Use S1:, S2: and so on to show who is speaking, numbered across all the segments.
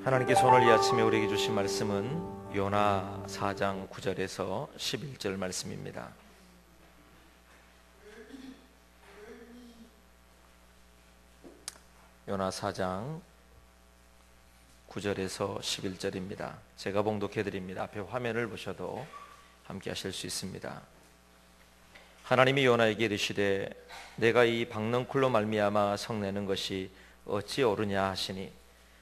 S1: 하나님께서 오늘 이 아침에 우리에게 주신 말씀은 요나 4장 9절에서 11절 말씀입니다. 요나 4장 9절에서 11절입니다. 제가 봉독해 드립니다. 앞에 화면을 보셔도 함께 하실 수 있습니다. 하나님이 요나에게 이르시되 내가 이 박넝쿨로 말미암아 성내는 것이 어찌 옳으냐 하시니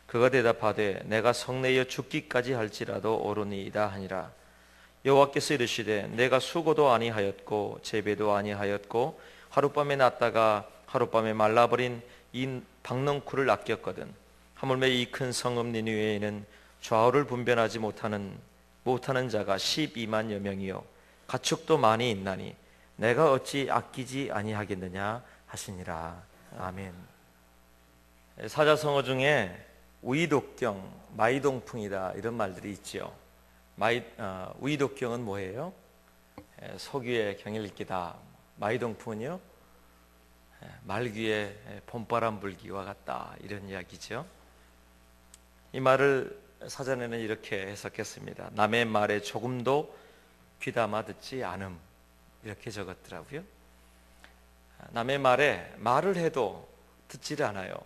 S1: 그가 대답하되 내가 성내어 죽기까지 할지라도 옳으니이다 하니라. 여호와께서 이르시되 내가 수고도 아니하였고 재배도 아니하였고 하룻밤에 났다가 하룻밤에 말라버린 이 박넝쿨을 아꼈거든. 하물며 이 큰 성읍 니느웨에는 좌우를 분별하지 못하는 자가 12만여 명이요 가축도 많이 있나니 내가 어찌 아끼지 아니하겠느냐 하시니라. 아멘. 사자성어 중에 우이독경, 마이동풍이다 이런 말들이 있지요. 우이독경은 뭐예요? 소귀의 경일기다. 마이동풍은요, 말귀에 봄바람 불기와 같다 이런 이야기죠. 이 말을 사전에는 이렇게 해석했습니다. 남의 말에 조금도 귀담아 듣지 않음, 이렇게 적었더라고요. 남의 말에 말을 해도 듣지를 않아요.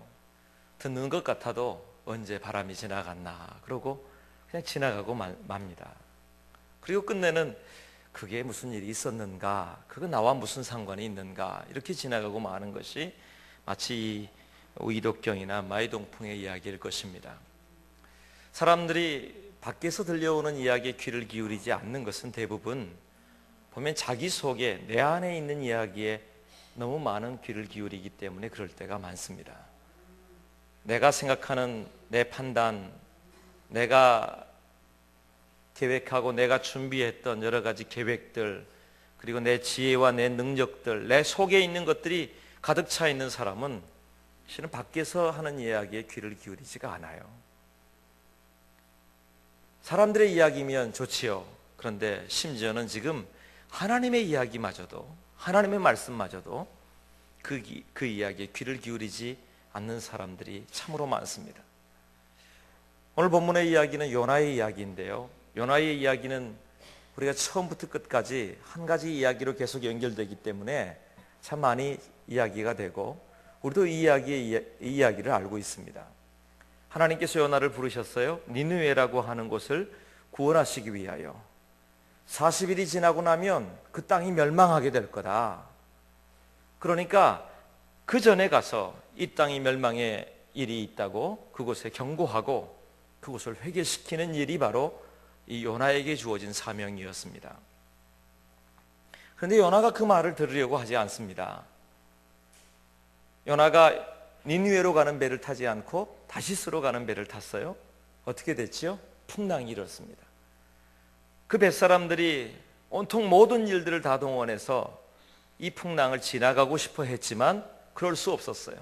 S1: 듣는 것 같아도 언제 바람이 지나갔나 그러고 그냥 지나가고 맙니다. 그리고 끝내는 그게 무슨 일이 있었는가, 그거 나와 무슨 상관이 있는가, 이렇게 지나가고 마는 것이 마치 우이독경이나 마이동풍의 이야기일 것입니다. 사람들이 밖에서 들려오는 이야기에 귀를 기울이지 않는 것은 대부분 보면 자기 속에 내 안에 있는 이야기에 너무 많은 귀를 기울이기 때문에 그럴 때가 많습니다. 내가 생각하는 내 판단, 내가 계획하고 내가 준비했던 여러 가지 계획들, 그리고 내 지혜와 내 능력들, 내 속에 있는 것들이 가득 차 있는 사람은 실은 밖에서 하는 이야기에 귀를 기울이지가 않아요. 사람들의 이야기면 좋지요. 그런데 심지어는 지금 하나님의 이야기마저도, 하나님의 말씀마저도 그 이야기에 귀를 기울이지 않는 사람들이 참으로 많습니다. 오늘 본문의 이야기는 요나의 이야기인데요, 요나의 이야기는 우리가 처음부터 끝까지 한 가지 이야기로 계속 연결되기 때문에 참 많이 이야기가 되고 우리도 이 이야기를 알고 있습니다. 하나님께서 요나를 부르셨어요. 니느웨라고 하는 곳을 구원하시기 위하여. 40일이 지나고 나면 그 땅이 멸망하게 될 거다. 그러니까 그 전에 가서 이 땅이 멸망의 일이 있다고 그곳에 경고하고 그곳을 회개시키는 일이 바로 이 요나에게 주어진 사명이었습니다. 그런데 요나가 그 말을 들으려고 하지 않습니다. 요나가 니느웨로 가는 배를 타지 않고 다시스로 가는 배를 탔어요. 어떻게 됐지요? 풍랑이 일었습니다. 그 뱃사람들이 온통 모든 일들을 다 동원해서 이 풍랑을 지나가고 싶어 했지만 그럴 수 없었어요.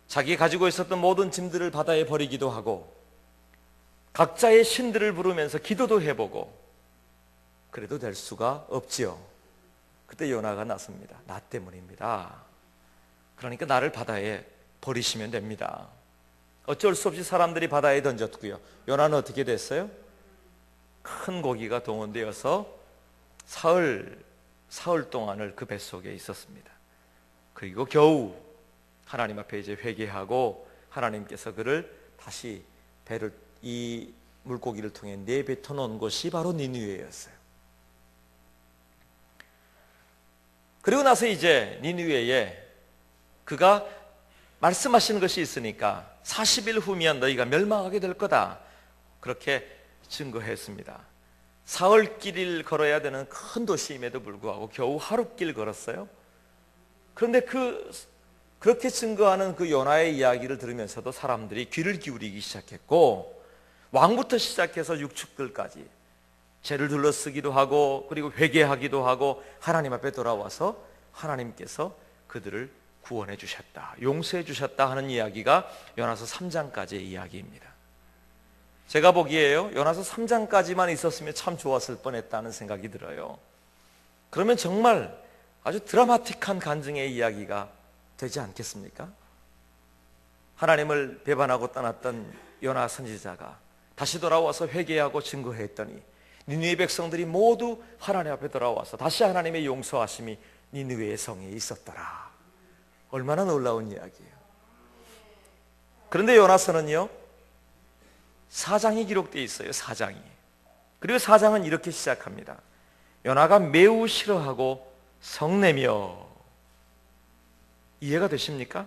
S1: 자기 가지고 있었던 모든 짐들을 바다에 버리기도 하고 각자의 신들을 부르면서 기도도 해보고 그래도 될 수가 없지요. 그때 요나가 나섭니다. 나 때문입니다. 그러니까 나를 바다에 버리시면 됩니다. 어쩔 수 없이 사람들이 바다에 던졌고요. 요나는 어떻게 됐어요? 큰 고기가 동원되어서 사흘 동안을 그 뱃속에 있었습니다. 그리고 겨우 하나님 앞에 이제 회개하고 하나님께서 그를 다시 배를 이 물고기를 통해 내뱉어 놓은 곳이 바로 니느웨였어요. 그리고 나서 이제 니느웨에 그가 말씀하시는 것이 있으니까 40일 후면 너희가 멸망하게 될 거다, 그렇게 증거했습니다. 사흘길을 걸어야 되는 큰 도시임에도 불구하고 겨우 하룻길 걸었어요. 그런데 그렇게 증거하는 그 요나의 이야기를 들으면서도 사람들이 귀를 기울이기 시작했고 왕부터 시작해서 육축들까지 죄를 둘러쓰기도 하고 그리고 회개하기도 하고 하나님 앞에 돌아와서 하나님께서 그들을 구원해 주셨다, 용서해 주셨다 하는 이야기가 요나서 3장까지의 이야기입니다. 제가 보기에요, 요나서 3장까지만 있었으면 참 좋았을 뻔했다는 생각이 들어요. 그러면 정말 아주 드라마틱한 간증의 이야기가 되지 않겠습니까? 하나님을 배반하고 떠났던 요나 선지자가 다시 돌아와서 회개하고 증거했더니 니느웨 백성들이 모두 하나님 앞에 돌아와서 다시 하나님의 용서하심이 니느웨의 성에 있었더라. 얼마나 놀라운 이야기예요. 그런데 요나서는요, 4장이 기록되어 있어요. 4장이. 그리고 4장은 이렇게 시작합니다. 요나가 매우 싫어하고 성내며. 이해가 되십니까?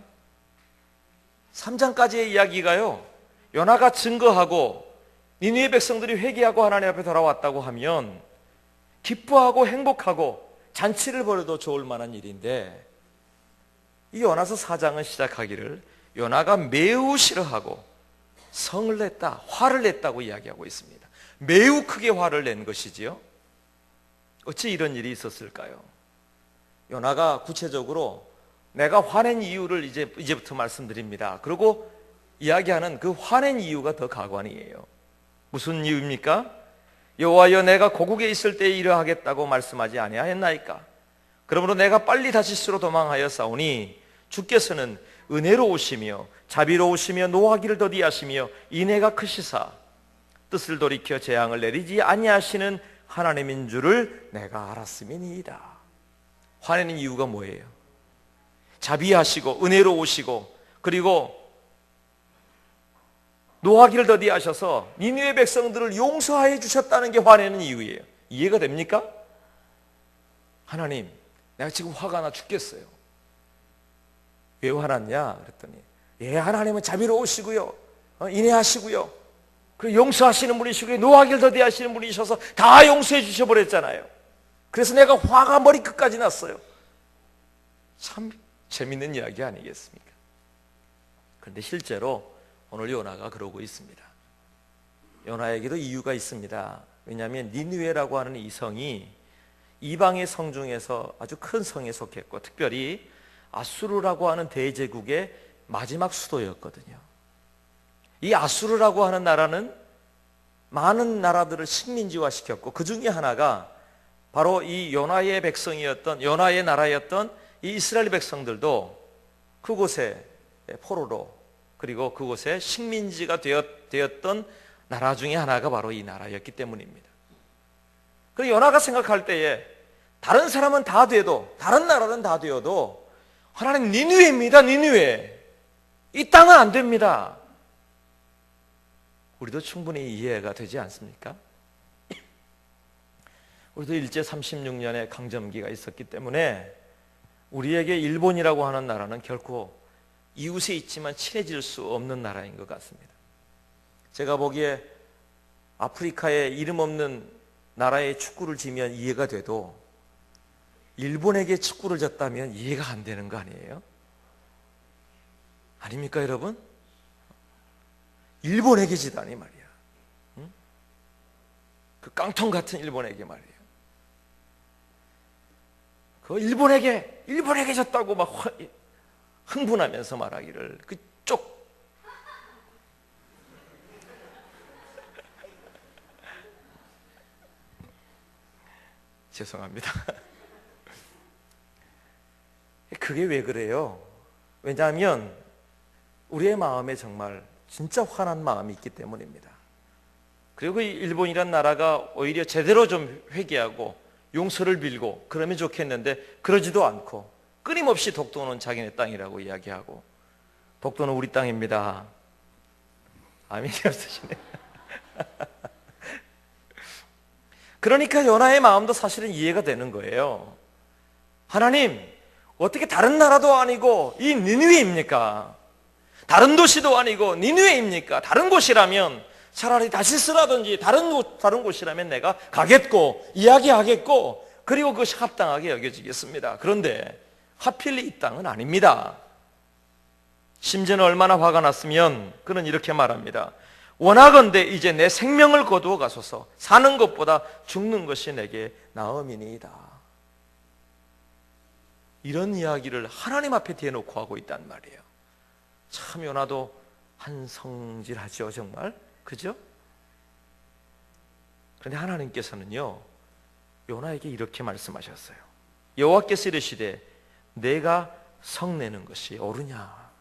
S1: 3장까지의 이야기가요, 요나가 증거하고 니느웨 백성들이 회개하고 하나님 앞에 돌아왔다고 하면 기뻐하고 행복하고 잔치를 벌여도 좋을 만한 일인데, 이 요나서 4장은 시작하기를 요나가 매우 싫어하고 성을 냈다, 화를 냈다고 이야기하고 있습니다. 매우 크게 화를 낸 것이지요. 어찌 이런 일이 있었을까요? 요나가 구체적으로 내가 화낸 이유를 이제부터 말씀드립니다. 그리고 이야기하는 그 화낸 이유가 더 가관이에요. 무슨 이유입니까? 여호와여, 내가 고국에 있을 때에 이러하겠다고 말씀하지 아니하였나이까? 그러므로 내가 빨리 다시스로 도망하여 싸우니 주께서는 은혜로우시며 자비로우시며 노하기를 더디하시며 인애가 크시사 뜻을 돌이켜 재앙을 내리지 아니하시는 하나님인 줄을 내가 알았음이니이다. 화내는 이유가 뭐예요? 자비하시고 은혜로우시고 그리고 노하기를 더디하셔서 니느웨 백성들을 용서하여 주셨다는 게 화내는 이유예요. 이해가 됩니까? 하나님, 내가 지금 화가 나 죽겠어요. 왜 화났냐? 그랬더니 하나님은 자비로우시고요, 인애하시고요, 그리고 용서하시는 분이시고요, 노하기를 더디하시는 분이셔서 다 용서해 주셔버렸잖아요. 그래서 내가 화가 머리끝까지 났어요. 참 재밌는 이야기 아니겠습니까? 그런데 실제로 오늘 요나가 그러고 있습니다. 요나에게도 이유가 있습니다. 왜냐하면 니느웨라고 하는 이 성이 이방의 성 중에서 아주 큰 성에 속했고, 특별히 아수르라고 하는 대제국의 마지막 수도였거든요. 이 아수르라고 하는 나라는 많은 나라들을 식민지화 시켰고, 그 중에 하나가 바로 이 요나의 백성이었던, 요나의 나라였던 이 이스라엘 백성들도 그곳에 포로로, 그리고 그곳에 식민지가 되었던 나라 중에 하나가 바로 이 나라였기 때문입니다. 그리고 요나가 생각할 때에 다른 사람은 다 돼도, 다른 나라는 다 되어도 하나님 니느웨입니다. 니느웨. 이 땅은 안 됩니다. 우리도 충분히 이해가 되지 않습니까? 우리도 일제 36년의 강점기가 있었기 때문에 우리에게 일본이라고 하는 나라는 결코 이웃에 있지만 친해질 수 없는 나라인 것 같습니다. 제가 보기에 아프리카에 이름 없는 나라에 축구를 지면 이해가 돼도 일본에게 축구를 졌다면 이해가 안 되는 거 아니에요? 아닙니까, 여러분? 일본에게 지다니 말이야. 응? 그 깡통 같은 일본에게 말이에요. 그 일본에게 졌다고 막 흥분하면서 말하기를, 그쪽 죄송합니다. 그게 왜 그래요? 왜냐하면 우리의 마음에 정말 진짜 화난 마음이 있기 때문입니다. 그리고 이 일본이란 나라가 오히려 제대로 좀 회개하고 용서를 빌고 그러면 좋겠는데 그러지도 않고 끊임없이 독도는 자기네 땅이라고 이야기하고, 독도는 우리 땅입니다. 아멘이 없으시네. 그러니까 요나의 마음도 사실은 이해가 되는 거예요. 하나님, 어떻게 다른 나라도 아니고 이 니느웨입니까? 다른 도시도 아니고 니느웨입니까? 다른 곳이라면 차라리 다시스라든지 다른 곳이라면 내가 가겠고 이야기하겠고, 그리고 그것이 합당하게 여겨지겠습니다. 그런데 하필 이 땅은 아닙니다. 심지어는 얼마나 화가 났으면 그는 이렇게 말합니다. 원하건대 이제 내 생명을 거두어 가소서. 사는 것보다 죽는 것이 내게 나음이니이다. 이런 이야기를 하나님 앞에 대놓고 하고 있단 말이에요. 참 요나도 한성질하죠, 정말. 그죠? 그런데 하나님께서는요, 요나에게 이렇게 말씀하셨어요. 여호와께서 이르시되 내가 성내는 것이 옳으냐?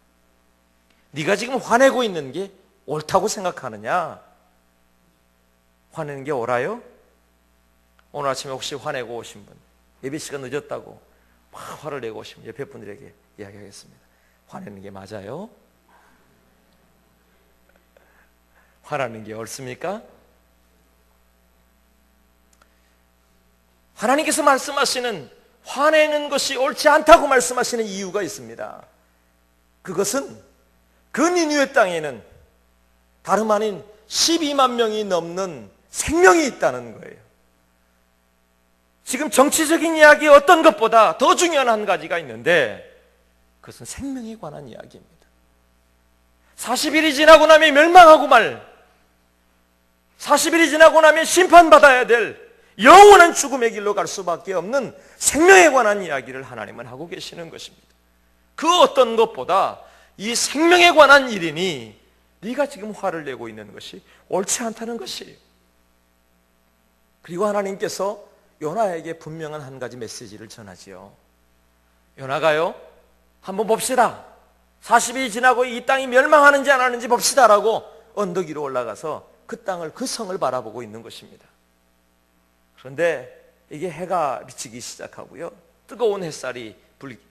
S1: 네가 지금 화내고 있는 게 옳다고 생각하느냐? 화내는 게 옳아요? 오늘 아침에 혹시 화내고 오신 분, 예배 시간 늦었다고 막 화를 내고 오시면 옆에 분들에게 이야기하겠습니다. 화내는 게 맞아요? 화나는 게 옳습니까? 하나님께서 말씀하시는 화내는 것이 옳지 않다고 말씀하시는 이유가 있습니다. 그것은 그 니느웨 땅에는 다름 아닌 12만 명이 넘는 생명이 있다는 거예요. 지금 정치적인 이야기 어떤 것보다 더 중요한 한 가지가 있는데 그것은 생명에 관한 이야기입니다. 40일이 지나고 나면 멸망하고 말, 40일이 지나고 나면 심판받아야 될 영원한 죽음의 길로 갈 수밖에 없는 생명에 관한 이야기를 하나님은 하고 계시는 것입니다. 그 어떤 것보다 이 생명에 관한 일이니 네가 지금 화를 내고 있는 것이 옳지 않다는 것이에요. 그리고 하나님께서 요나에게 분명한 한 가지 메시지를 전하지요. 요나가요, 한번 봅시다. 40일이 지나고 이 땅이 멸망하는지 안 하는지 봅시다라고 언덕 위로 올라가서 그 땅을, 그 성을 바라보고 있는 것입니다. 그런데 이게 해가 비치기 시작하고요, 뜨거운 햇살이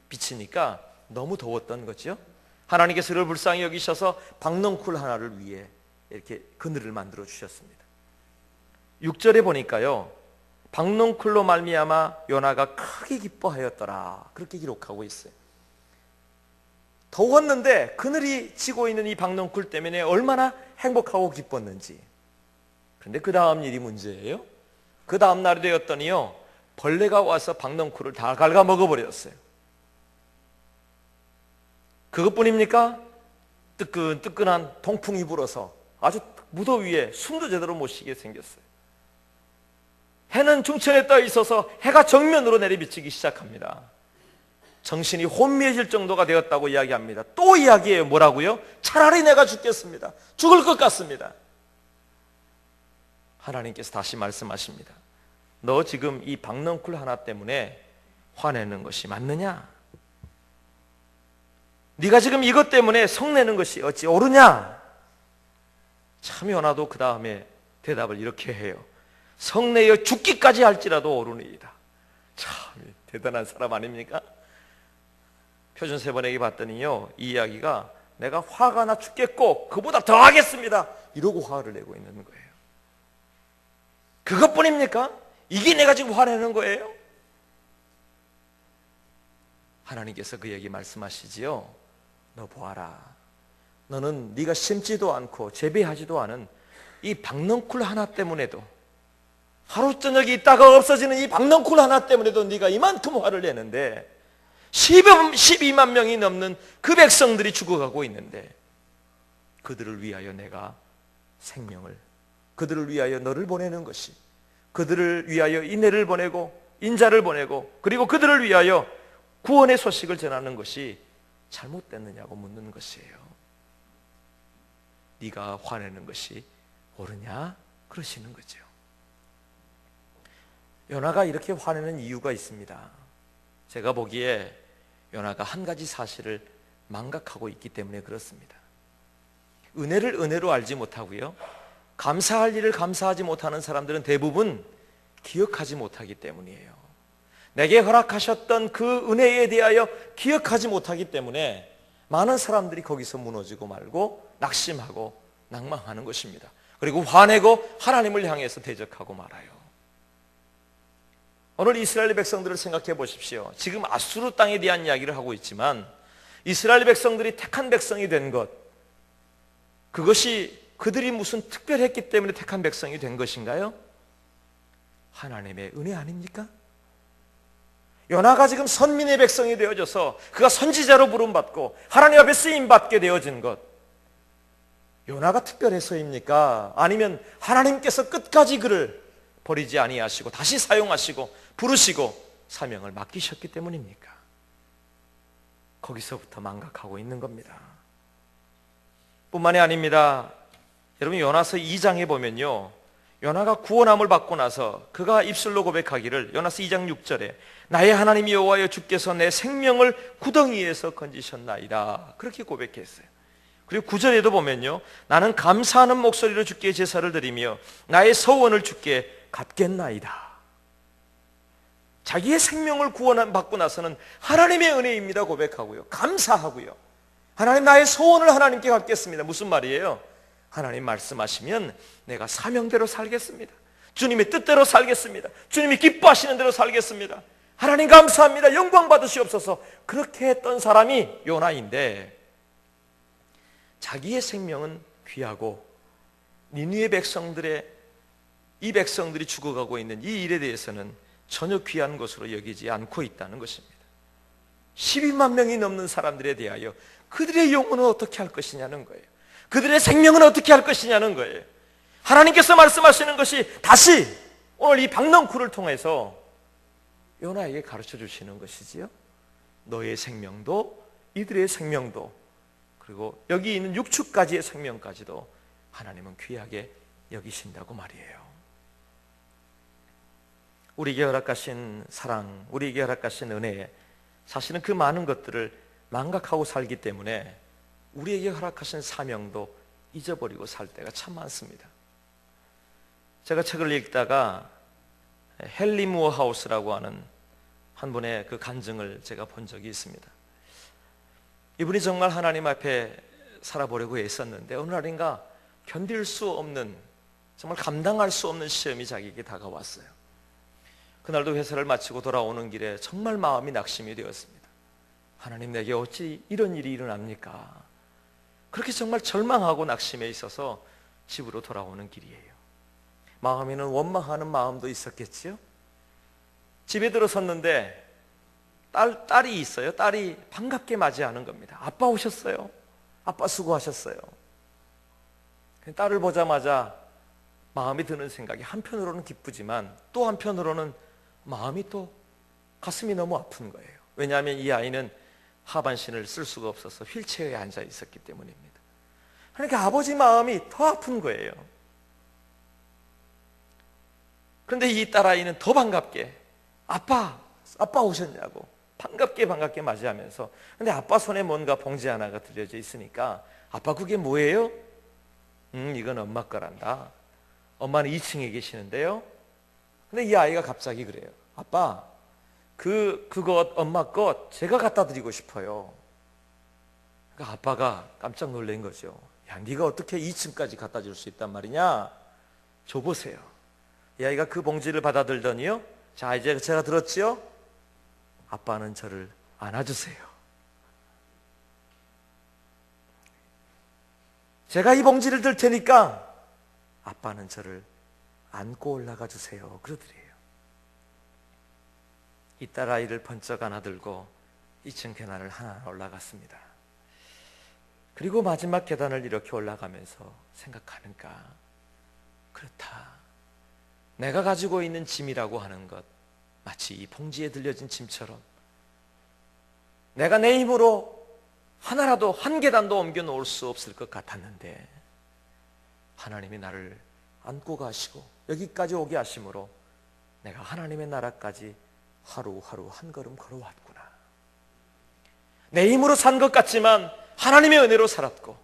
S1: 비치니까 너무 더웠던 거죠. 하나님께서 그를 불쌍히 여기셔서 박넝쿨 하나를 위해 이렇게 그늘을 만들어 주셨습니다. 6절에 보니까요, 박넝쿨로 말미암아 요나가 크게 기뻐하였더라, 그렇게 기록하고 있어요. 더웠는데 그늘이 지고 있는 이 박넝쿨 때문에 얼마나 행복하고 기뻤는지. 그런데 그 다음 일이 문제예요. 그 다음 날이 되었더니요, 벌레가 와서 박넝쿨을 다 갉아 먹어버렸어요. 그것뿐입니까? 뜨끈뜨끈한 통풍이 불어서 아주 무더위에 숨도 제대로 못 쉬게 생겼어요. 해는 중천에 떠 있어서 해가 정면으로 내리비치기 시작합니다. 정신이 혼미해질 정도가 되었다고 이야기합니다. 또 이야기해요. 뭐라고요? 차라리 내가 죽겠습니다. 죽을 것 같습니다. 하나님께서 다시 말씀하십니다. 너 지금 이 박넝쿨 하나 때문에 화내는 것이 맞느냐? 네가 지금 이것 때문에 성내는 것이 어찌 옳으냐? 참 요나도 그 다음에 대답을 이렇게 해요. 성내어 죽기까지 할지라도 옳으니이다. 참 대단한 사람 아닙니까? 표준 세번역에 봤더니요, 이 이야기가 내가 화가 나 죽겠고 그보다 더 하겠습니다, 이러고 화를 내고 있는 거예요. 그것뿐입니까? 이게 내가 지금 화내는 거예요? 하나님께서 그에게 말씀하시지요. 너 보아라, 너는 네가 심지도 않고 재배하지도 않은 이 박넝쿨 하나 때문에도, 하루 저녁이 있다가 없어지는 이 박넝쿨 하나 때문에도 네가 이만큼 화를 내는데 12만 명이 넘는 그 백성들이 죽어가고 있는데 그들을 위하여 내가 생명을, 그들을 위하여 너를 보내는 것이, 그들을 위하여 인내를 보내고 인자를 보내고 그리고 그들을 위하여 구원의 소식을 전하는 것이 잘못됐느냐고 묻는 것이에요. 네가 화내는 것이 옳으냐? 그러시는 거죠. 요나가 이렇게 화내는 이유가 있습니다. 제가 보기에 요나가 한 가지 사실을 망각하고 있기 때문에 그렇습니다. 은혜를 은혜로 알지 못하고요, 감사할 일을 감사하지 못하는 사람들은 대부분 기억하지 못하기 때문이에요. 내게 허락하셨던 그 은혜에 대하여 기억하지 못하기 때문에 많은 사람들이 거기서 무너지고 말고 낙심하고 낭망하는 것입니다. 그리고 화내고 하나님을 향해서 대적하고 말아요. 오늘 이스라엘 백성들을 생각해 보십시오. 지금 아수르 땅에 대한 이야기를 하고 있지만 이스라엘 백성들이 택한 백성이 된 것, 그것이 그들이 무슨 특별했기 때문에 택한 백성이 된 것인가요? 하나님의 은혜 아닙니까? 요나가 지금 선민의 백성이 되어져서 그가 선지자로 부름받고 하나님 앞에 쓰임받게 되어진 것, 요나가 특별해서입니까? 아니면 하나님께서 끝까지 그를 버리지 아니하시고 다시 사용하시고 부르시고 사명을 맡기셨기 때문입니까? 거기서부터 망각하고 있는 겁니다. 뿐만이 아닙니다. 여러분, 요나서 2장에 보면요, 요나가 구원함을 받고 나서 그가 입술로 고백하기를, 요나서 2장 6절에 나의 하나님 여호와여, 주께서 내 생명을 구덩이에서 건지셨나이다, 그렇게 고백했어요. 그리고 9절에도 보면요, 나는 감사하는 목소리로 주께 제사를 드리며 나의 서원을 주께 갚겠나이다. 자기의 생명을 구원받고 나서는 하나님의 은혜입니다 고백하고요, 감사하고요, 하나님 나의 소원을 하나님께 갚겠습니다. 무슨 말이에요? 하나님 말씀하시면 내가 사명대로 살겠습니다. 주님의 뜻대로 살겠습니다. 주님이 기뻐하시는 대로 살겠습니다. 하나님 감사합니다. 영광 받으시옵소서. 그렇게 했던 사람이 요나인데, 자기의 생명은 귀하고 니느웨 백성들의, 이 백성들이 죽어가고 있는 이 일에 대해서는 전혀 귀한 것으로 여기지 않고 있다는 것입니다. 12만 명이 넘는 사람들에 대하여 그들의 영혼은 어떻게 할 것이냐는 거예요. 그들의 생명은 어떻게 할 것이냐는 거예요. 하나님께서 말씀하시는 것이 다시 오늘 이 박넝쿨을 통해서 요나에게 가르쳐 주시는 것이지요. 너의 생명도 이들의 생명도, 그리고 여기 있는 육축까지의 생명까지도 하나님은 귀하게 여기신다고 말이에요. 우리에게 허락하신 사랑, 우리에게 허락하신 은혜, 사실은 그 많은 것들을 망각하고 살기 때문에 우리에게 허락하신 사명도 잊어버리고 살 때가 참 많습니다. 제가 책을 읽다가 헨리 무어 하우스라고 하는 한 분의 그 간증을 제가 본 적이 있습니다. 이분이 정말 하나님 앞에 살아보려고 애썼는데 어느 날인가 견딜 수 없는, 정말 감당할 수 없는 시험이 자기에게 다가왔어요. 그날도 회사를 마치고 돌아오는 길에 정말 마음이 낙심이 되었습니다. 하나님, 내게 어찌 이런 일이 일어납니까? 그렇게 정말 절망하고 낙심해 있어서 집으로 돌아오는 길이에요. 마음에는 원망하는 마음도 있었겠지요. 집에 들어섰는데 딸이 있어요. 딸이 반갑게 맞이하는 겁니다. 아빠 오셨어요. 아빠 수고하셨어요. 딸을 보자마자 마음이 드는 생각이 한편으로는 기쁘지만 또 한편으로는 마음이 또 가슴이 너무 아픈 거예요. 왜냐하면 이 아이는 하반신을 쓸 수가 없어서 휠체어에 앉아 있었기 때문입니다. 그러니까 아버지 마음이 더 아픈 거예요. 그런데 이 딸아이는 더 반갑게 아빠 오셨냐고 반갑게 맞이하면서, 근데 아빠 손에 뭔가 봉지 하나가 들려져 있으니까 아빠 그게 뭐예요? 이건 엄마 거란다. 엄마는 2층에 계시는데요. 근데 이 아이가 갑자기 그래요. 아빠, 그것 엄마 것 제가 갖다 드리고 싶어요. 그러니까 아빠가 깜짝 놀란 거죠. 야, 네가 어떻게 2층까지 갖다 줄 수 있단 말이냐? 줘보세요. 이 아이가 그 봉지를 받아들더니요, 자, 이제 제가 들었지요? 아빠는 저를 안아주세요. 제가 이 봉지를 들 테니까 아빠는 저를 안고 올라가 주세요. 그러더래요. 이 딸아이를 번쩍 안아들고 2층 계단을 하나 올라갔습니다. 그리고 마지막 계단을 이렇게 올라가면서 생각하는가, 그렇다. 내가 가지고 있는 짐이라고 하는 것, 마치 이 봉지에 들려진 짐처럼 내가 내 힘으로 하나라도 한 계단도 옮겨 놓을 수 없을 것 같았는데 하나님이 나를 안고 가시고 여기까지 오게 하심으로 내가 하나님의 나라까지 하루하루 한 걸음 걸어왔구나. 내 힘으로 산 것 같지만 하나님의 은혜로 살았고,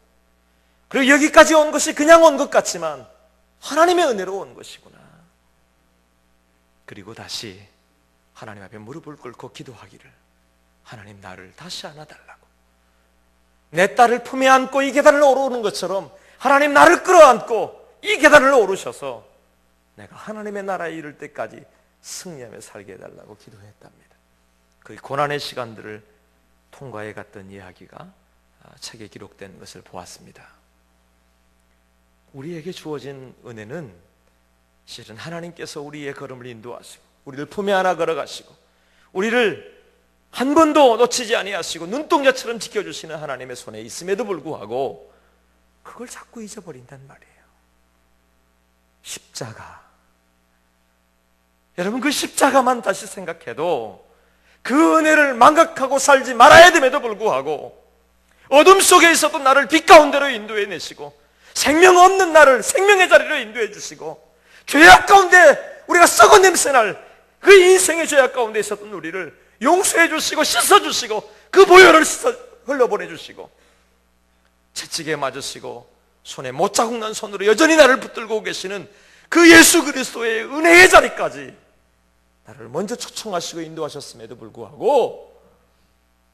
S1: 그리고 여기까지 온 것이 그냥 온 것 같지만 하나님의 은혜로 온 것이구나. 그리고 다시 하나님 앞에 무릎을 꿇고 기도하기를, 하나님 나를 다시 안아달라고. 내 딸을 품에 안고 이 계단을 오르는 것처럼 하나님 나를 끌어안고 이 계단을 오르셔서 내가 하나님의 나라에 이를 때까지 승리하며 살게 해달라고 기도했답니다. 그 고난의 시간들을 통과해 갔던 이야기가 책에 기록된 것을 보았습니다. 우리에게 주어진 은혜는 실은 하나님께서 우리의 걸음을 인도하시고 우리를 품에 안아 걸어가시고 우리를 한 번도 놓치지 아니하시고 눈동자처럼 지켜주시는 하나님의 손에 있음에도 불구하고 그걸 자꾸 잊어버린단 말이에요. 십자가. 여러분, 그 십자가만 다시 생각해도 그 은혜를 망각하고 살지 말아야 됨에도 불구하고 어둠 속에 있어도 나를 빛 가운데로 인도해 내시고 생명 없는 나를 생명의 자리로 인도해 주시고 죄악 가운데 우리가 썩은 냄새날 그 인생의 죄악 가운데 있었던 우리를 용서해 주시고 씻어 주시고 그 보혈을 흘려보내 주시고 채찍에 맞으시고 손에 못자국 난 손으로 여전히 나를 붙들고 계시는 그 예수 그리스도의 은혜의 자리까지 나를 먼저 초청하시고 인도하셨음에도 불구하고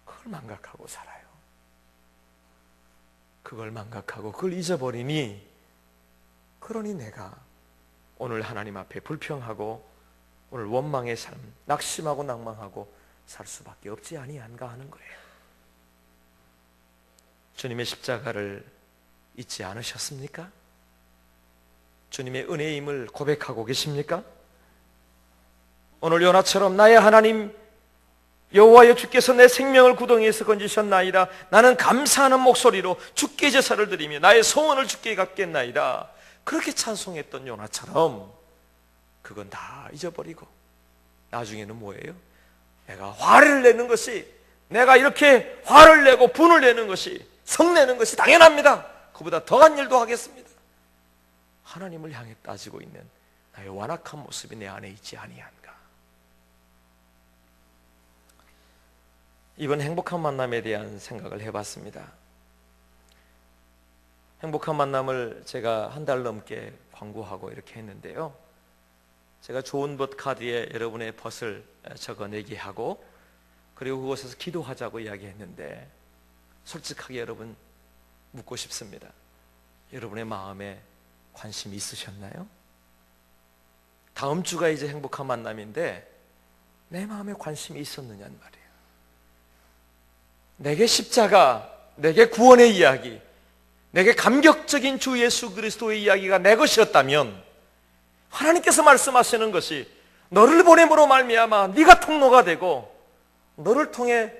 S1: 그걸 망각하고 살아요. 그걸 망각하고 그걸 잊어버리니, 그러니 내가 오늘 하나님 앞에 불평하고 오늘 원망의 삶, 낙심하고 낭망하고 살 수밖에 없지 아니한가 하는 거예요. 주님의 십자가를 잊지 않으셨습니까? 주님의 은혜임을 고백하고 계십니까? 오늘 요나처럼 나의 하나님 여호와여, 주께서 내 생명을 구덩이에서 건지셨나이다. 나는 감사하는 목소리로 주께 제사를 드리며 나의 소원을 주께 갚겠나이다. 그렇게 찬송했던 요나처럼 그건 다 잊어버리고 나중에는 뭐예요? 내가 화를 내는 것이, 내가 이렇게 화를 내고 분을 내는 것이, 성내는 것이 당연합니다. 그보다 더한 일도 하겠습니다. 하나님을 향해 따지고 있는 나의 완악한 모습이 내 안에 있지 아니한가. 이번 행복한 만남에 대한 생각을 해봤습니다. 행복한 만남을 제가 한 달 넘게 광고하고 이렇게 했는데요, 제가 좋은 벗 카드에 여러분의 벗을 적어내게 하고, 그리고 그곳에서 기도하자고 이야기했는데, 솔직하게 여러분 묻고 싶습니다. 여러분의 마음에 관심이 있으셨나요? 다음 주가 이제 행복한 만남인데 내 마음에 관심이 있었느냐는 말이에요. 내게 십자가, 내게 구원의 이야기, 내게 감격적인 주 예수 그리스도의 이야기가 내 것이었다면, 하나님께서 말씀하시는 것이 너를 보냄으로 말미암아 네가 통로가 되고 너를 통해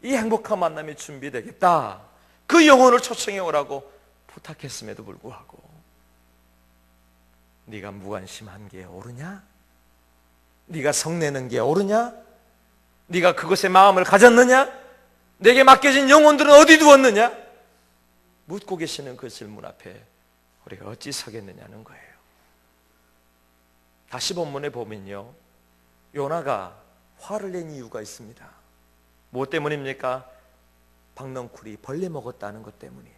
S1: 이 행복한 만남이 준비되겠다, 그 영혼을 초청해 오라고 부탁했음에도 불구하고 네가 무관심한 게 옳으냐? 네가 성내는 게 옳으냐? 네가 그것에 마음을 가졌느냐? 내게 맡겨진 영혼들은 어디 두었느냐? 묻고 계시는 그 질문 앞에 우리가 어찌 서겠느냐는 거예요. 다시 본문에 보면요, 요나가 화를 낸 이유가 있습니다. 무엇 때문입니까? 박넝쿨이 벌레 먹었다는 것 때문이에요.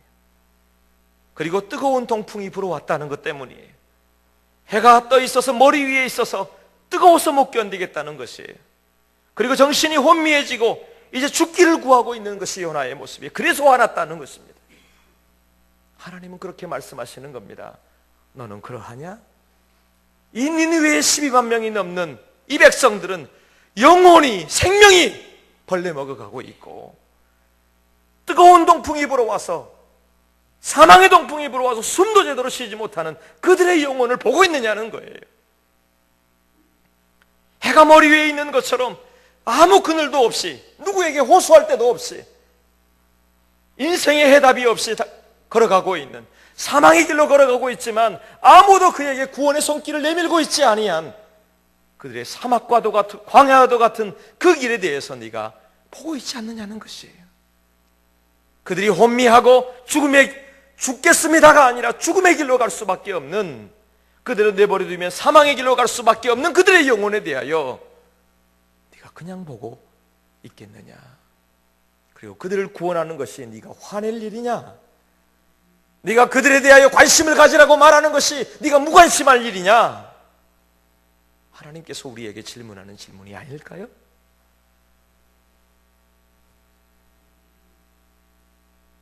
S1: 그리고 뜨거운 동풍이 불어왔다는 것 때문이에요. 해가 떠 있어서 머리 위에 있어서 뜨거워서 못 견디겠다는 것이에요. 그리고 정신이 혼미해지고 이제 죽기를 구하고 있는 것이 요나의 모습이에요. 그래서 화났다는 것입니다. 하나님은 그렇게 말씀하시는 겁니다. 너는 그러하냐? 이 니느웨의 12만 명이 넘는 이 백성들은 영혼이, 생명이 벌레 먹어가고 있고, 뜨거운 동풍이 불어와서, 사망의 동풍이 불어와서 숨도 제대로 쉬지 못하는 그들의 영혼을 보고 있느냐는 거예요. 해가 머리 위에 있는 것처럼 아무 그늘도 없이, 누구에게 호소할 데도 없이, 인생의 해답이 없이 걸어가고 있는, 사망의 길로 걸어가고 있지만 아무도 그에게 구원의 손길을 내밀고 있지 아니한 그들의 사막과도 같은, 광야와도 같은 그 길에 대해서 네가 보고 있지 않느냐는 것이에요. 그들이 혼미하고 죽겠습니다가 아니라 죽음의 길로 갈 수밖에 없는, 그들을 내버려두면 사망의 길로 갈 수밖에 없는 그들의 영혼에 대하여 네가 그냥 보고 있겠느냐? 그리고 그들을 구원하는 것이 네가 화낼 일이냐? 네가 그들에 대하여 관심을 가지라고 말하는 것이 네가 무관심할 일이냐? 하나님께서 우리에게 질문하는 질문이 아닐까요?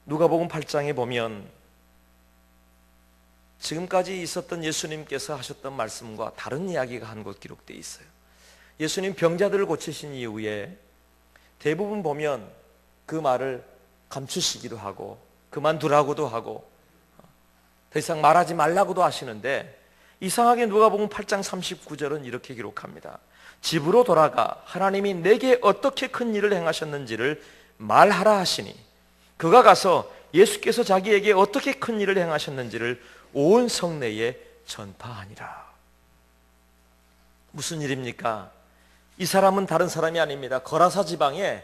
S1: 누가복음 8장에 보면 지금까지 있었던 예수님께서 하셨던 말씀과 다른 이야기가 한 곳 기록되어 있어요. 예수님 병자들을 고치신 이후에 대부분 보면 그 말을 감추시기도 하고 그만두라고도 하고 더 이상 말하지 말라고도 하시는데, 이상하게 누가복음 8장 39절은 이렇게 기록합니다. 집으로 돌아가 하나님이 내게 어떻게 큰 일을 행하셨는지를 말하라 하시니, 그가 가서 예수께서 자기에게 어떻게 큰 일을 행하셨는지를 온 성내에 전파하니라. 무슨 일입니까? 이 사람은 다른 사람이 아닙니다. 거라사 지방에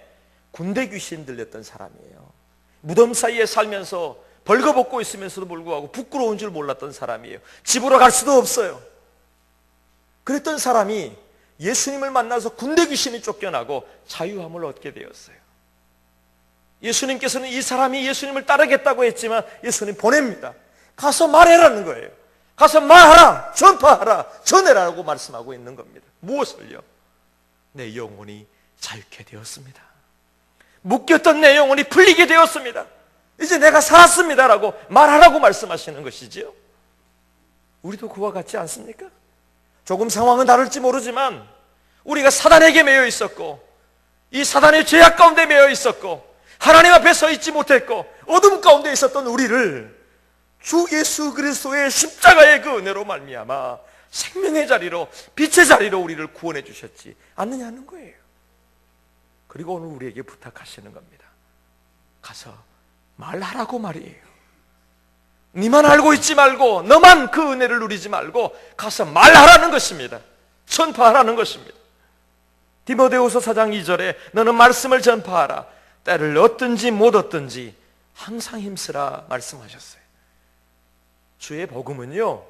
S1: 군대 귀신 들렸던 사람이에요. 무덤 사이에 살면서 벌거벗고 있으면서도 불구하고 부끄러운 줄 몰랐던 사람이에요. 집으로 갈 수도 없어요. 그랬던 사람이 예수님을 만나서 군대 귀신이 쫓겨나고 자유함을 얻게 되었어요. 예수님께서는 이 사람이 예수님을 따르겠다고 했지만 예수님 보냅니다. 가서 말해라는 거예요. 가서 말하라, 전파하라, 전해라라고 말씀하고 있는 겁니다. 무엇을요? 내 영혼이 자유케 되었습니다. 묶였던 내 영혼이 풀리게 되었습니다. 이제 내가 살았습니다라고 말하라고 말씀하시는 것이지요. 우리도 그와 같지 않습니까? 조금 상황은 다를지 모르지만 우리가 사단에게 매여 있었고 이 사단의 죄악 가운데 매여 있었고 하나님 앞에 서 있지 못했고 어둠 가운데 있었던 우리를 주 예수 그리스도의 십자가의 그 은혜로 말미암아 생명의 자리로, 빛의 자리로 우리를 구원해 주셨지 않느냐는 거예요. 그리고 오늘 우리에게 부탁하시는 겁니다. 가서 말하라고 말이에요. 니만 알고 있지 말고 너만 그 은혜를 누리지 말고 가서 말하라는 것입니다. 전파하라는 것입니다. 디모데후서 4장 2절에 너는 말씀을 전파하라. 때를 얻든지 못 얻든지 항상 힘쓰라 말씀하셨어요. 주의 복음은요,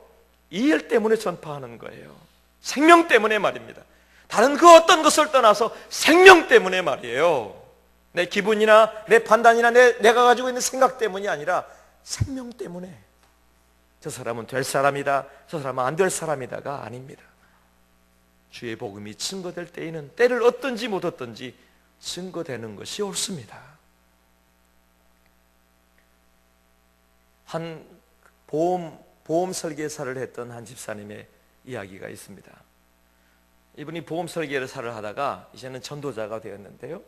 S1: 이 일 때문에 전파하는 거예요. 생명 때문에 말입니다. 다른 그 어떤 것을 떠나서 생명 때문에 말이에요. 내 기분이나 내 판단이나 내가 가지고 있는 생각 때문이 아니라 생명 때문에. 저 사람은 될 사람이다, 저 사람은 안 될 사람이다가 아닙니다. 주의 복음이 증거될 때에는 때를 얻든지 못 얻든지 증거되는 것이 옳습니다. 한 보험 설계사를 했던 한 집사님의 이야기가 있습니다. 이분이 보험 설계사를 하다가 이제는 전도자가 되었는데요,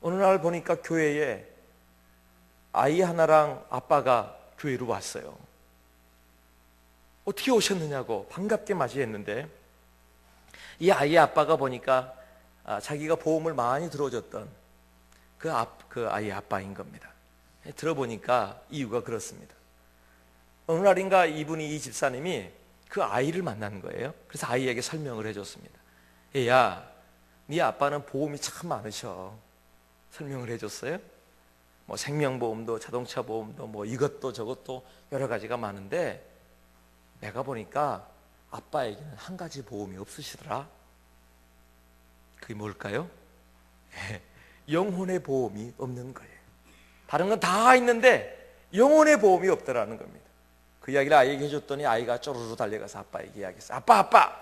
S1: 어느 날 보니까 교회에 아이 하나랑 아빠가 교회로 왔어요. 어떻게 오셨느냐고 반갑게 맞이했는데 이 아이의 아빠가 보니까 자기가 보험을 많이 들어줬던 그 아이의 아빠인 겁니다. 들어보니까 이유가 그렇습니다. 어느 날인가 이 집사님이 그 아이를 만난 거예요. 그래서 아이에게 설명을 해줬습니다. 얘야, 네 아빠는 보험이 참 많으셔. 설명을 해줬어요. 뭐 생명보험도 자동차 보험도 뭐 이것도 저것도 여러 가지가 많은데 내가 보니까 아빠에게는 한 가지 보험이 없으시더라. 그게 뭘까요? 영혼의 보험이 없는 거예요. 다른 건 다 있는데 영혼의 보험이 없더라는 겁니다. 그 이야기를 아이에게 해줬더니 아이가 쪼르르 달려가서 아빠에게 이야기했어요. 아빠,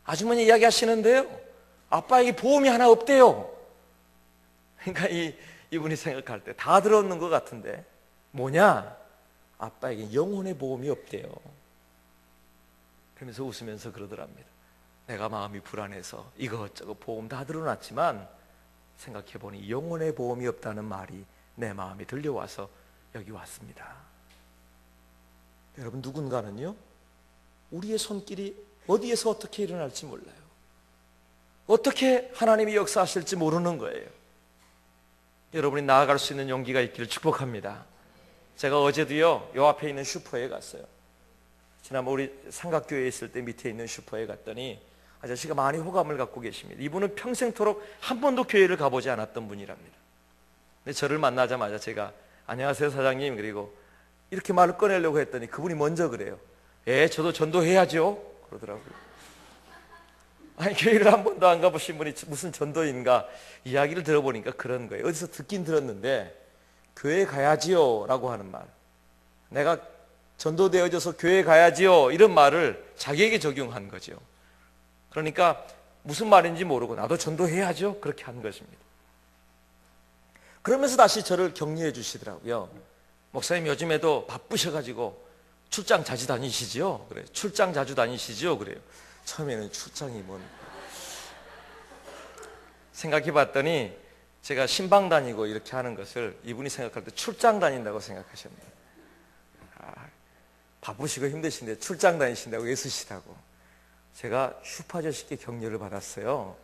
S1: 아주머니 이야기하시는데요, 아빠에게 보험이 하나 없대요. 그러니까 이분이 생각할 때 다 들었는 것 같은데 뭐냐? 아빠에게 영혼의 보험이 없대요. 그러면서 웃으면서 그러더랍니다. 내가 마음이 불안해서 이것저것 보험 다 들어놨지만 생각해보니 영혼의 보험이 없다는 말이 내 마음에 들려와서 여기 왔습니다. 여러분, 누군가는요, 우리의 손길이 어디에서 어떻게 일어날지 몰라요. 어떻게 하나님이 역사하실지 모르는 거예요. 여러분이 나아갈 수 있는 용기가 있기를 축복합니다. 제가 어제도요, 요 앞에 있는 슈퍼에 갔어요. 지난번 우리 삼각교회에 있을 때 밑에 있는 슈퍼에 갔더니 아저씨가 많이 호감을 갖고 계십니다. 이분은 평생토록 한 번도 교회를 가보지 않았던 분이랍니다. 근데 저를 만나자마자 제가 안녕하세요 사장님, 그리고 이렇게 말을 꺼내려고 했더니 그분이 먼저 그래요. 저도 전도해야죠 그러더라고요. 아니, 교회를 한 번도 안 가보신 분이 무슨 전도인가 이야기를 들어보니까 그런 거예요. 어디서 듣긴 들었는데 교회 가야지요 라고 하는 말, 내가 전도되어져서 교회 가야지요 이런 말을 자기에게 적용한 거죠. 그러니까 무슨 말인지 모르고 나도 전도해야죠 그렇게 한 것입니다. 그러면서 다시 저를 격려해 주시더라고요. 목사님 요즘에도 바쁘셔가지고 출장 자주 다니시지요? 그래요. 출장 자주 다니시지요? 그래요. 처음에는 출장이 뭔 생각해 봤더니 제가 신방 다니고 이렇게 하는 것을 이분이 생각할 때 출장 다닌다고 생각하셨네요. 바쁘시고 힘드신데 출장 다니신다고 애쓰시다고. 제가 슈퍼 아저씨께 격려를 받았어요.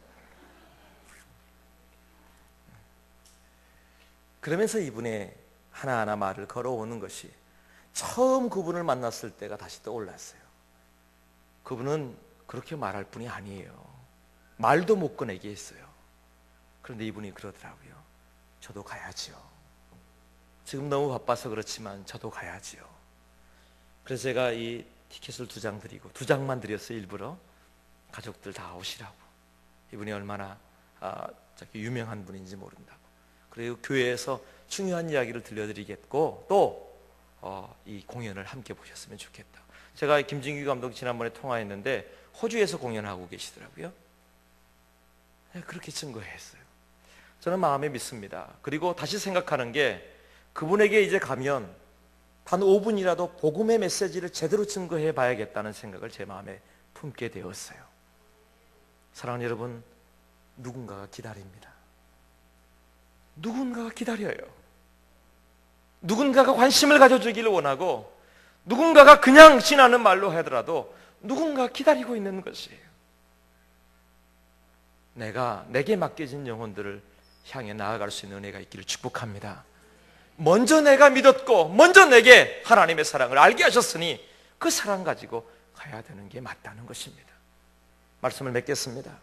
S1: 그러면서 이분의 하나하나 말을 걸어오는 것이 처음 그분을 만났을 때가 다시 떠올랐어요. 그분은 그렇게 말할 분이 아니에요. 말도 못 꺼내게 했어요. 그런데 이분이 그러더라고요. 저도 가야지요. 지금 너무 바빠서 그렇지만 저도 가야지요. 그래서 제가 이 티켓을 2장 드리고 2장만 드렸어요. 일부러 가족들 다 오시라고. 이분이 얼마나 유명한 분인지 모른다고. 그리고 교회에서 중요한 이야기를 들려드리겠고 또 이 공연을 함께 보셨으면 좋겠다. 제가 김진규 감독 지난번에 통화했는데 호주에서 공연하고 계시더라고요. 네, 그렇게 증거했어요. 저는 마음에 믿습니다. 그리고 다시 생각하는 게 그분에게 이제 가면 단 5분이라도 복음의 메시지를 제대로 증거해 봐야겠다는 생각을 제 마음에 품게 되었어요. 사랑하는 여러분, 누군가가 기다립니다. 누군가가 기다려요. 누군가가 관심을 가져주기를 원하고 누군가가 그냥 지나는 말로 하더라도 누군가가 기다리고 있는 것이에요. 내게 맡겨진 영혼들을 향해 나아갈 수 있는 은혜가 있기를 축복합니다. 먼저 내가 믿었고 먼저 내게 하나님의 사랑을 알게 하셨으니 그 사랑 가지고 가야 되는 게 맞다는 것입니다. 말씀을 맺겠습니다.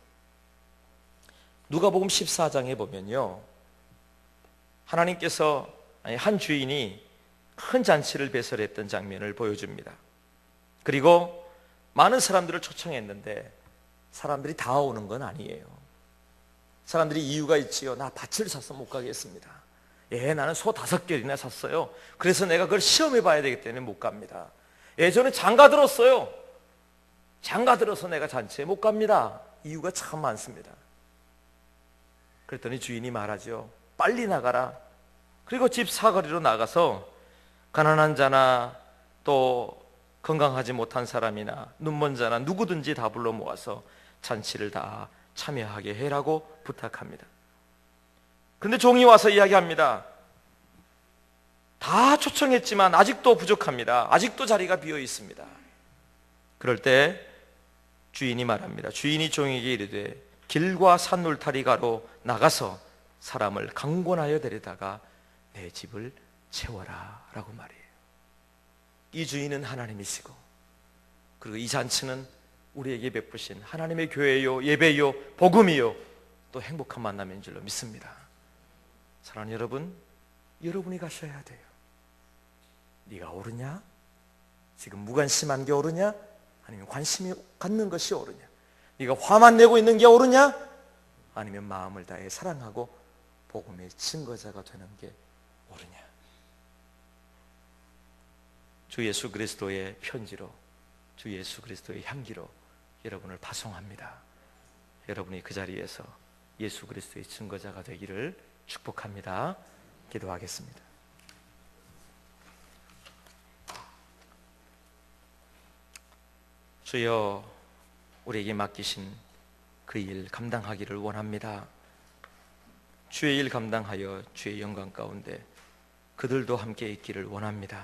S1: 누가복음 14장에 보면요, 하나님께서 한 주인이 큰 잔치를 배설했던 장면을 보여줍니다. 그리고 많은 사람들을 초청했는데 사람들이 다 오는 건 아니에요. 사람들이 이유가 있지요. 나 밭을 사서 못 가겠습니다. 나는 소 5개이나 샀어요. 그래서 내가 그걸 시험해 봐야 되기 때문에 못 갑니다. 저는 장가 들었어요. 장가 들어서 내가 잔치에 못 갑니다. 이유가 참 많습니다. 그랬더니 주인이 말하죠. 빨리 나가라. 그리고 집 사거리로 나가서 가난한 자나 또 건강하지 못한 사람이나 눈먼 자나 누구든지 다 불러 모아서 잔치를 다 참여하게 해라고 부탁합니다. 그런데 종이 와서 이야기합니다. 다 초청했지만 아직도 부족합니다. 아직도 자리가 비어 있습니다. 그럴 때 주인이 말합니다. 주인이 종에게 이르되 길과 산울타리가로 나가서 사람을 강권하여 데려다가 내 집을 채워라 라고 말해요. 이 주인은 하나님이시고 그리고 이 잔치는 우리에게 베푸신 하나님의 교회요, 예배요, 복음이요, 또 행복한 만남인 줄로 믿습니다. 사랑하는 여러분, 여러분이 가셔야 돼요. 네가 옳으냐? 지금 무관심한 게 옳으냐? 아니면 관심이 갖는 것이 옳으냐? 네가 화만 내고 있는 게 옳으냐? 아니면 마음을 다해 사랑하고 복음의 증거자가 되는 게 옳으냐? 주 예수 그리스도의 편지로, 주 예수 그리스도의 향기로 여러분을 파송합니다. 여러분이 그 자리에서 예수 그리스도의 증거자가 되기를 축복합니다. 기도하겠습니다. 주여, 우리에게 맡기신 그 일 감당하기를 원합니다. 주의 일 감당하여 주의 영광 가운데 그들도 함께 있기를 원합니다.